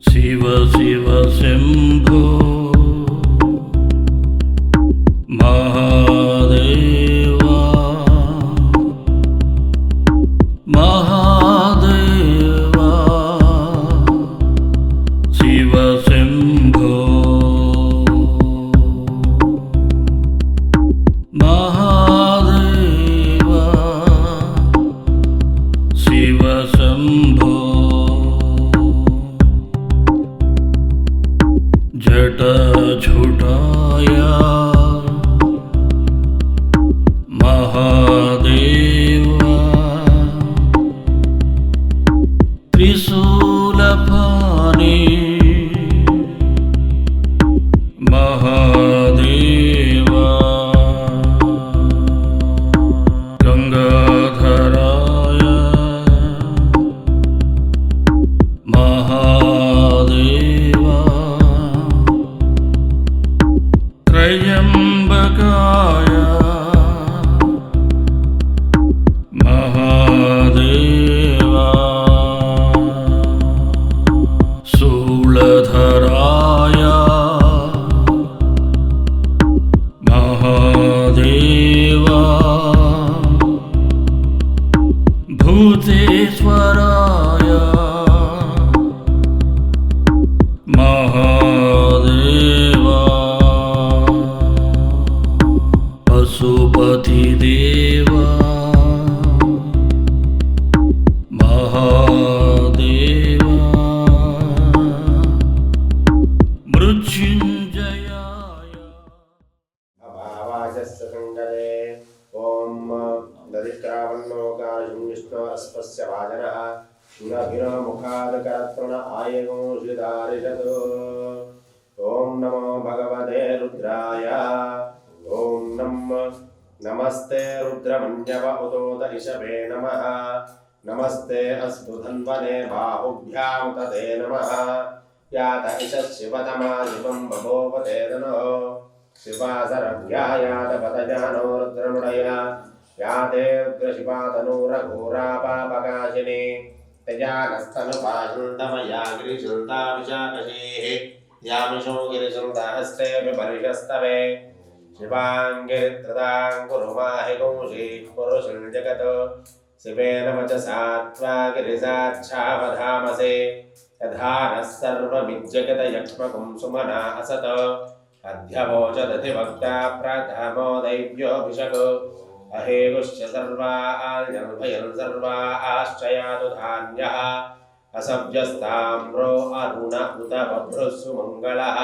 शिव शिव शंभो महादेवा महादेवा शिव शंभो महादेवा शिव शंभो जट छुटाया महादेवा त्रिशूल फानी महादेवा गंगाधराय महादेवा त्रयंबकाय महादेवा शूलधराय महादेवा भूतेश्वराय महादेवा पशुपतिदेवा महादेवा मृत्युंजयाय अभावाजस्य संगते ओम दधिक्रावन्नोकाशं विष्णोरस्पस्य भाजनः नभिनो मुखादकर्तृण आयगोषिदारिषतो ओम नमो भगवते रुद्राय ओम नमस्ते रुद्रमन्यव उदोत ऋषभे नमः नमस्ते अस्तु धन्वने बाहुभ्यां तते नमः यात ईशः शिवतमा शिवं बभोवते तनो शिवासरभ्यायात पदजानो रुद्रमुडया याते उग्रशिवातनूरघोरापापकाशिनी तेजानस्तनुपाशन्तमया गिरिशन्ता विशाकशीः यामिषो गिरिशन्तास्ते विपरिशस्तवे शिवाङ्गिरित्रदां कुरु माहि कौशीः पुरुषं जगत् शिवेन वचसा त्वा गिरिसाक्षावधामसे यथा नः सर्वमिज्जगत यक्ष्मकुं सुमना असत अध्यवोचदधिभक्ता प्रथमो दैव्योऽभिषक् अहेगुश्च सर्वाल्यल्भयन् सर्वा आश्चयातु धान्यः असव्यस्ताम्रो अरुण उत बभ्रुः सुमङ्गलः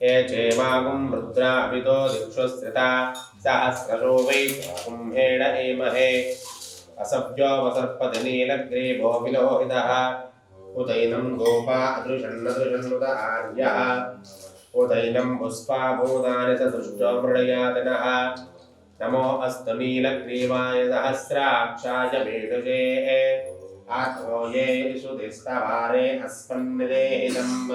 ये चेमागुं रुद्राभितो दिक्षुस्त्रिता सहस्रशो वै कुम्भेण एमहे असव्यो वसर्पति नीलग्रीवो विलोहितः उदैनं गोपा अदृशन्नदृशन्नुत आर्यः उदैनं पुष्पाभूतानि स दृष्टो मृडयातनः नमो अस्तु नीलग्रीवाय सहस्राक्षाय वेदुजे आत्मो ये सुधिस्तवारे अस्मन्निदेहितम्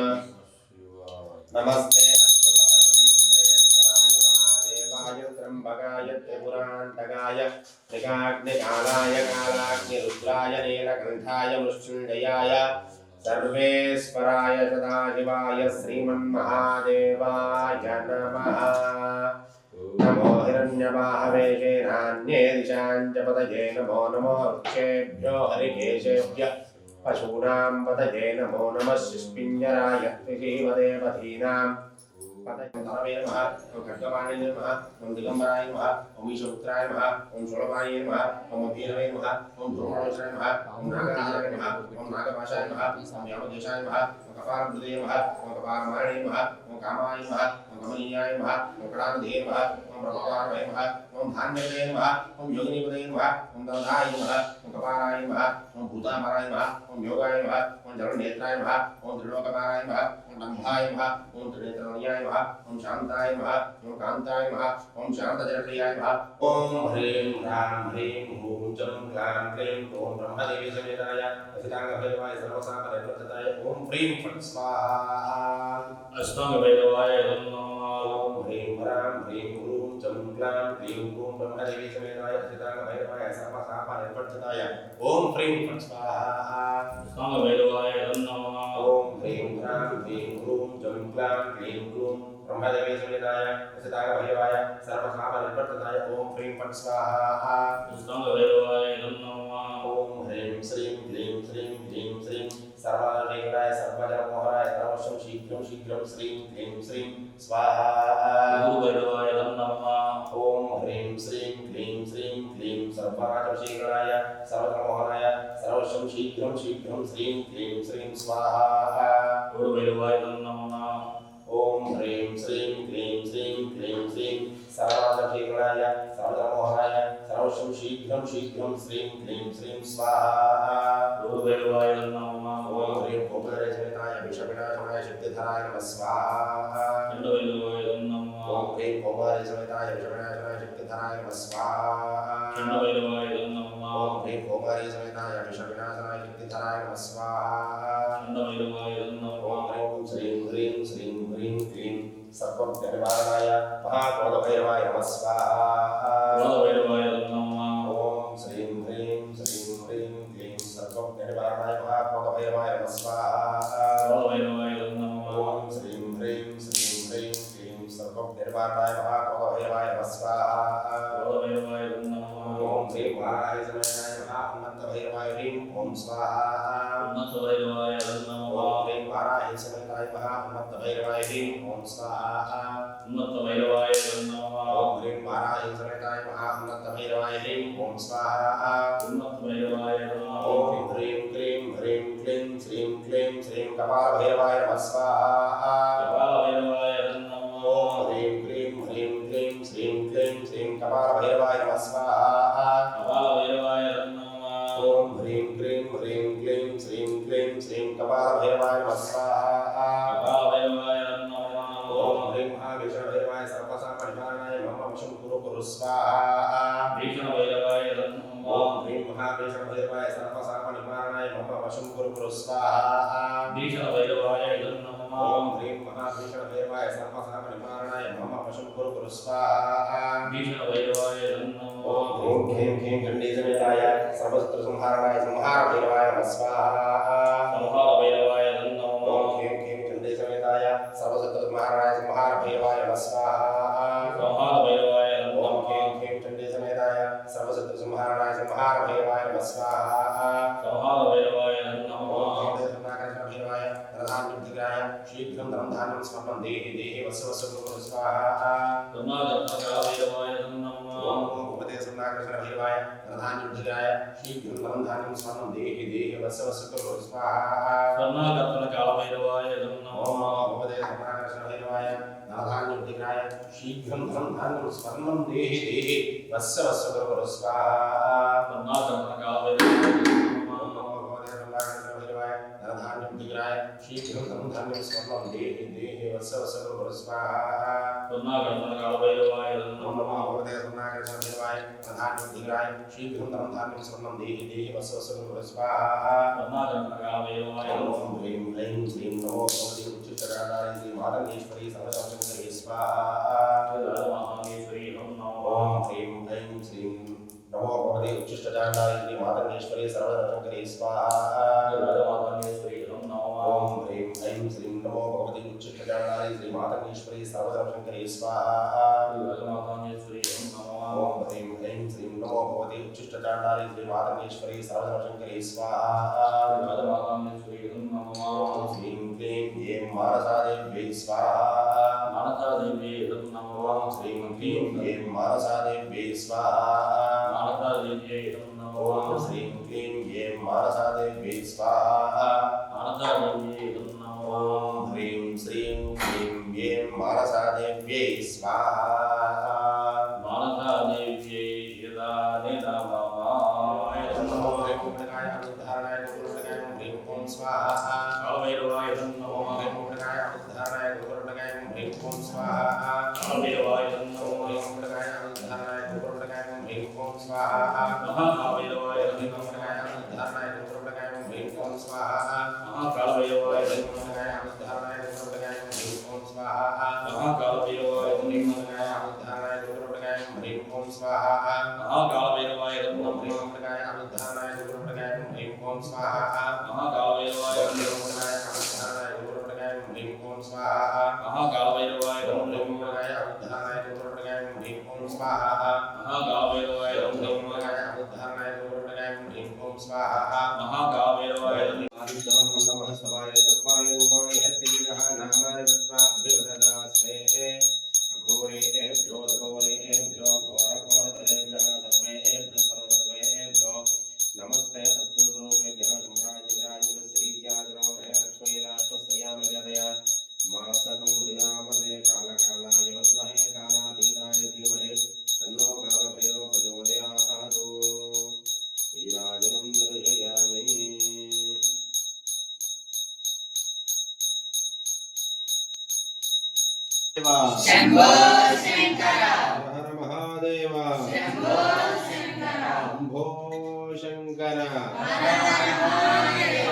नमस्ते अस्तु भगवन्ते महादेवाय त्र्यम्बकाय त्रिपुरान्तकाय त्रिकाग्निकालाय कालाग्निरुद्राय नीलकण्ठाय मृत्युञ्जयाय सर्वेश्वराय सदाशिवाय श्रीमन्महादेवाय नमः नमो हिरण्यवाहवे नान्ये दिशां च पतये नमो नमो वृक्षेभ्यो हरिकेशेभ्यः पशूनां पतये नमो नमः शिष्पिञ्जराय त्रिजीवदेवतीनां पतये नमः ओं खड्गपाणिने नमः ओं दिगम्बराय नमः ओं ईशपुत्राय नमः ओं शूलपाणिने नमः ओं अभीरवे नमः ओं ध्रुवणोचराय नमः ओं नागाय नमः ओं नागपाशाय नमः ओं यामदेशाय नमः ओं कपालमृदये नमः ओं कपालमारणे नमः ओं कामाय नमः ओं कमनीयाय नमः ओं कडानधे नमः ओं प्रभवाय नमः ओं धान्यदे नमः ओं योगिनीपदे नमः ओं दलधाय नमः ओं कपालाय नमः ओं भूतामराय नमः ओं योगाय नमः ओं जलनेत्राय नमः ओं त्रिलोकपालाय नमः ओं दम्भाय नमः ओं त्रिनेत्रमण्याय नमः ओं शान्ताय नमः ओं कान्ताय नमः ओं शान्तजनप्रियाय नमः ओं ह्रीं ह्रां ह्रीं हूं चं क्लां क्लीं ओं ब्रह्मदेवी समेताय असिताङ्गभैरवाय सर्वसापरिवर्तताय ओं ह्रीं फट् स्वाहा अष्टाङ्गभैरवाय नमः ओं ह्रीं ह्रां ह्रीं हूं चं क्लां क्लीं गूं ब्रह्मदेवी समेताय अच्युताङ्गभैरवाय सर्वशापानिवर्तिताय ॐ ह्रीं फट् स्वाहा साङ्गभैरवाय नमः ॐ ह्रीं ह्रां क्लीं ग्रूं जं क्लां क्लीं ग्रूं ब्रह्मदेवी समेताय अच्युताङ्गभैरवाय सर्वशापानिवर्तिताय ॐ ह्रीं फट् स्वाहा साङ्गभैरवाय नमः ॐ ह्रीं श्रीं क्लीं श्रीं क्लीं श्रीं सर्वदेवाय सर्वजनमोहनाय सर्वशं शीघ्रं शीघ्रं श्रीं क्लीं श्रीं स्वाहा गुरुभैरवाय नमः ॐ ह्रीं श्रीं क्लीं श्रीं क्लीं सर्वराजशीघ्राय सर्वजनमोहनाय सर्वशं शीघ्रं शीघ्रं श्रीं क्लीं श्रीं स्वाहा गुरुभैरवाय नमः ॐ ह्रीं श्रीं क्लीं श्रीं क्लीं श्रीं सर्वराजशीघ्राय सर्वजनमोहनाय सर्वशं शीघ्रं शीघ्रं श्रीं क्लीं श्रीं स्वाहा गुरुभैरवाय नमः ॐ ह्रीं कोपरजनिताय विषविनाशनाय शक्तिधराय नमः स्वाहा चण्डभैरवाय नमः ॐ ह्रीं कोपरजनिताय विषविनाशनाय शक्तिधराय नमः स्वाहा चण्डभैरवाय नमः ॐ ह्रीं कोपरजनिताय विषविनाशनाय शक्तिधराय नमः स्वाहा चण्डभैरवाय नमः ॐ ह्रीं ह्रीं श्रीं ह्रीं क्लीं सर्वज्ञनिवारणाय महाक्रोधभैरवाय नमः स्वाहा गुरुभैरवाय नमः ॐ श्रीं ह्रीं क्लीं सर्वज्ञनिवारणाय महाक्रोधभैरवाय नमः स्वाहा गुरुभैरवाय नमः ॐ श्रीं ह्रीं क्लीं सर्वज्ञनिवारणाय महाक्रोधभैरवाय नमः स्वाहा गुरुभैरवाय नमः ॐ श्रीं वाराय समयनाय महाउन्नतभैरवाय ह्रीं ॐ स्वाहा उन्नतभैरवाय ॐ नमः ह्रीं वाराय समयनाय महाउन्नतभैरवाय ह्रीं ॐ स्वाहा उन्नतभैरवाय नमः ॐ ह्रीं वाराय समयनाय महाउन्नतभैरवाय ह्रीं ॐ स्वाहा उन्नतभैरवाय नमः ॐ ह्रीं क्लीं क्लीं श्रीं क्लीं श्रीं कपालभैरवाय नमः स्वाहा कपालभैरवाय नमः ॐ ह्रीं क्लीं श्रीं क्लीं श्रीं कपालभैरवाय नमः स्वाहा कपालभैरवाय नमः ॐ ह्रीं क्लीं श्रीं क्लीं श्रीं कपालभैरवाय नमः स्वाहा कपालभैरवाय नमः ॐ ह्रीं महाविष्णुभैरवाय सर्वशापनिवारणाय मम वशं कुरु स्वाहा भीषणभैरवाय ॐ नमः ह्रीं महाविष्णुभैरवाय सर्वशापनिवारणाय मम वशं कुरु स्वाहा भीषणभैरवाय नमः ॐ ह्रीं महाविष्णुभैरवाय सर्वशापनिवारणाय मम वशं कुरु स्वाहा भीषणभैरवाय नमः ॐ ह्रीं क्लीं चण्डीसमेताय सर्वशत्रुसंहारणाय संहारभैरवाय नमः स्वाहा संहारभैरवाय ॐ नमः ह्रीं चण्डीसमेताय सर्वशत्रुसंहारणाय संहारभैरवाय नमः स्वाहा संहारभैरवाय ॐ नमः ह्रीं चण्डीसमेताय सर्वशत्रुसंहारणाय संहारभैरवाय नमः स्वाहा संहारभैरवाय ॐ नमः ह्रीं भैरवाय धनधान्यं शीघ्रं धनधान्यं स्वर्णं देहि देहि वस्व कुरु स्वाहा करुणाकर्णकालभैरवाय नमः ॐ भगवते भैरवाय धनधान्यं शीघ्रं धनधान्यं स्वर्णं देहि देहि वस्व कुरु स्वाहा करुणाकर्णकालभैरवाय ॐ नमः भगवते भैरवाय धनधान्यं शीघ्रं धनधान्यं स्वर्णं देहि देहि वस्व कुरु स्वाहा करुणाकर्णकालभैरवाय नमः शीघ्रं धनधान्यं स्वर्णं देहि देहि वस्व कुरु स्वाहा करुणाकर्णकालभैरवाय ॐ नमः नमो भगवते भैरवाय धनधान्यं शीघ्रं धनधान्यं स्वर्णं देहि देहि वस्व कुरु स्वाहा करुणाकर्णकालभैरवाय ॐ नमः ह्रीं क्लीं श्रीं नमो भगवते उच्चिष्टकाराय श्री मातङ्गेश्वरी सर्वशक्तिधरे स्वाहा महामेश्वरी नमः ॐ ह्रीं क्लीं श्रीं नमो भगवते उच्चिष्टकाराय श्री मातङ्गेश्वरी सर्वशक्तिधरे स्वाहा महामेश्वरी नमः ॐ ह्रीं क्लीं श्रीं नमो भगवते उच्चिष्टकाराय श्री मातङ्गेश्वरी सर्वशक्तिधरे स्वाहा महामेश्वरी नमः ॐ ह्रीं क्लीं श्रीं नमो भगवते उच्चिष्टकाराय श्री मातङ्गेश्वरी सर्वशक्तिधरे स्वाहा महामेश्वरी नमः ॐ श्रीं क्लीं ऐं मानसादेव्यै स्वाहा मानसादेव्यै नमः ॐ श्रीं क्लीं ऐं मानसादेव्यै स्वाहा मानसादेव्यै नमः ॐ श्रीं क्लीं ऐं मानसादेव्यै स्वाहा मानसादेव्यै नमः ॐ ह्रीं श्रीं क्लीं ऐं मानसादेव्यै स्वाहा मानसादेव्यै यदा नमः नमो ह्रीं अनुद्धारणाय गुरुर्नगाय ह्रीं ॐ स्वाहा कालभैरवाय ॐ नमः ह्रीं अनुद्धारणाय गुरुर्नगाय ह्रीं ॐ स्वाहा कालभैरवाय ॐ नमः ह्रीं अनुद्धारणाय गुरुर्नगाय ह्रीं ॐ स्वाहा महाकालभैरवाय ह्रीं नमः अनुद्धारणाय गुरुर्नगाय ह्रीं ॐ स्वाहा महाकालभैरवाय नमः अनुद्धारणाय गुरुर्नगाय ह्रीं ॐ स्वाहा महाकालभैरवाय ह्रीं नमः अनुद्धारणाय गुरुर्नगाय उद्धारणाय गुरुप्रगाय ह्रीं ओम स्वाहा महाकालभैरवाय ओम निर्गुणाय उद्धारणाय गुरुप्रगाय ह्रीं ओम स्वाहा महाकालभैरवाय ओम निर्गुणाय उद्धारणाय गुरुप्रगाय ह्रीं ओम स्वाहा महाकालभैरवाय ओम निर्गुणाय उद्धारणाय गुरुप्रगाय ह्रीं ओम स्वाहा महाकालभैरवाय नमः सवाय सर्वाणि रूपाणि हस्तिनः नामानि कृत्वा अभिवददास्ते अघोरेभ्यो घोरेभ्यो घोरघोरतरेभ्यः सर्वेभ्यो नमस्ते अस्तुरूपेभ्यः सम्राज्यराजश्रीत्याग्रहलक्ष्मीराष्ट्रस्यामगदया मासकं हृयामदे कालकालाय विद्महे कालातीताय धीमहि तन्नो कालभैरवः प्रचोदयात् नीराजनं दर्शयामि शंभो शंकर हर महादेव शंभो शंकर शंभो शंकर हर हर महादेव